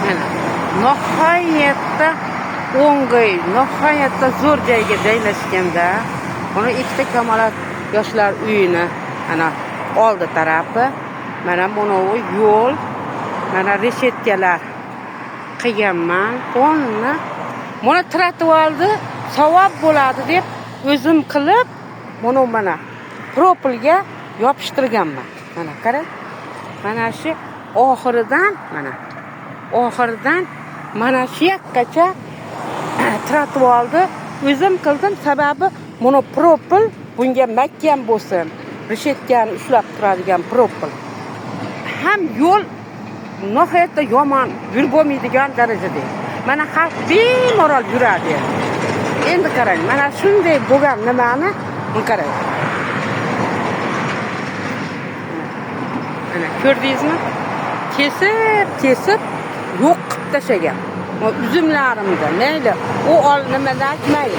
Mana nihoyatda o'ng'ay, nihoyatda zo'r joyga joylashganda, buni ikkita kamolat yoshlar uyini ana oldi tarafi, mana buni yo'l, mana reshetkalar qilganman. Buni trotuarni savob bo'ladi deb o'zim qilib, buni mana propilga yopishtirganman. Mana qarang. Mana shu oxiridan mana shu yoqqacha trotuarni o'zim qildim. Sababi buni propil bunga mahkam bo'lsin. Reshetkani ushlab turadigan propil. Ham yo'l nihoyatda yomon yurolmaydigan darajada. Mana xalq bemalol yuradi. Endi qarang, mana shunday bo'lgan nimani qarang. Mana ko'rdingizmi? Kesib yo'q qilib tashlagan. Uzumlarimda mayli u nimadan aytmaydi.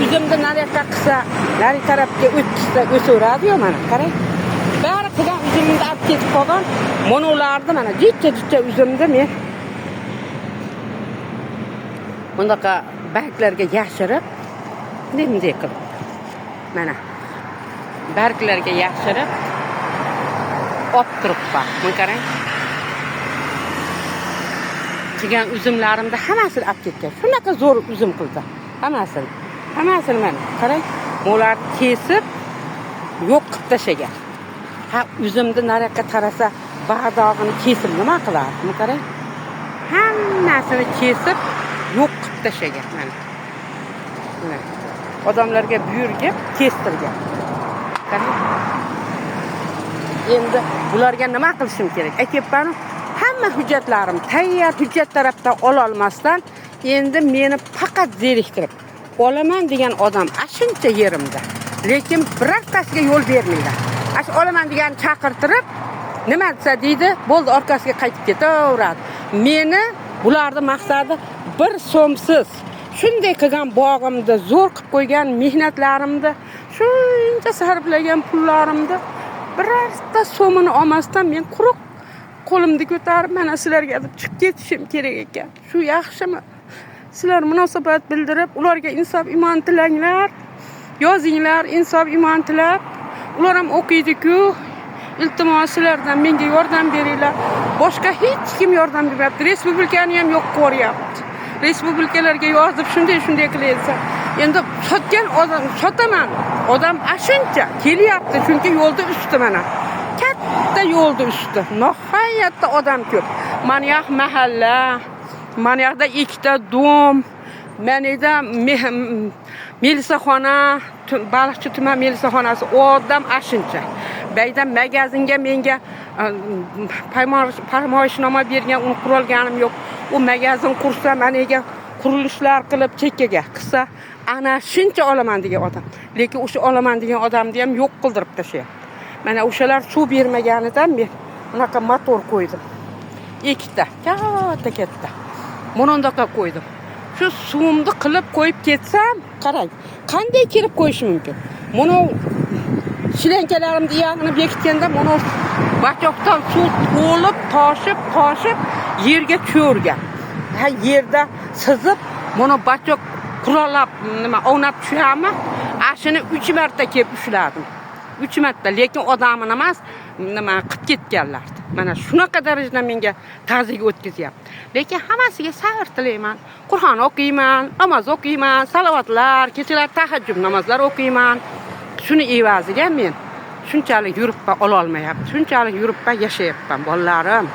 Uzumni nariyoqqa qilsa, nari tarafga o'tkizsa o'saveradi-yu, mana qarang. Bari qilgan uzumni olib ketib qolgan. Monolarni mana jitta uzumni men bundaqa barglarga yashirib, bunday qilib. Mana barglarga yashirib olib turibman. Mana qarang. Qilgan uzumlarimda hammasini olib ketgan. Shunaqa zo'r uzum qildi. Hammasini mana qarang. Ularni kesib yo'q qilib tashlagan. Uzumni nariyoqqa tarasa, bag'dog'ini kesib nima qiladi? Mana qarang. Hammasini kesib yo'q qilib tashlagan mana. Odamlarga buyurib kestirgan. Qarang. Endi bularga nima qilishim kerak? Aytibman, hamma hujjatlarim tayyor hujjat tarafdan ola olmasdan, endi meni faqat zeriktirib olaman degan odam ashuncha yerimda. Lekin birortasiga yo'l bermaydi. Ash olaman degan chaqirtirib, nima desa deydi, bo'ldi orqasiga qaytib ketaveradi. Meni bularning maqsadi bir so'msiz shunday qilgan bog'imda zo'r qilib qo'ygan mehnatlarimda, shuncha sarflagan pullarimda birorta so'mini olmasdan men quruq qo'limni ko'tarib mana sizlarga chiqib ketishim kerak ekan. Shu yaxshimi? Sizlar munosabat bildirib, ularga insof iymon tilanglar. Yozinglar, insof iymon tilab. Ular ham o'qiydi-ku. Iltimos sizlardan menga yordam beringlar. Boshqa hech kim yordam bermayapti. Respublikani ham yo'q qo'ryapti. Respublikalarga yozib shunday qilaysa. Endi sotgan odam sotaman. Odam ashuncha kelyapti, chunki yo'lda usti mana. Katta yo'lda usti. Nihoyatda odam ko'p. Mana yoq mahalla, mana yoqda ikkita dom, mana yoqda milisaxona, Baliqchi tuman milisaxonasi, odam ashuncha. Bayda magazinga menga farmoyishnoma bergan, uni qurolganim yo'q. U magazin qursa, menga qurilishlar qilib chekkaga qilsa, ana shuncha olaman degan odam. Lekin o'sha olaman degan odamni ham yo'q qildirib tashlayapti. Mana o'shalar suv bermaganidan men bunaqa motor qo'ydim. Ikkita, katta. Bundoqa qo'ydim. Shu suvimni qilib qo'yib ketsam, qarang, qanday kirib qo'yish mumkin? Buni shilankalarimni iyag'ini bekitganda buni bachoqdan suv to'lib, toshib yerga tushavergan. Yerda sizib, buni bachoq qurollab o'ynab tushami? Ashini 3 marta kelib ushladim. 3 marta, lekin odamini emas, qilib ketganlar. Mana shunaqa darajada menga ta'ziga o'tkazyapti. Lekin hammasiga sabr tilayman. Qur'on o'qiyman, namoz o'qiyman, salovatlar, kechalar tahajjud namozlar o'qiyman. Shuni evaziga men shunchalik yuribman, ola olmayapman. Shunchalik yuribman, yashayapman, bolalarim.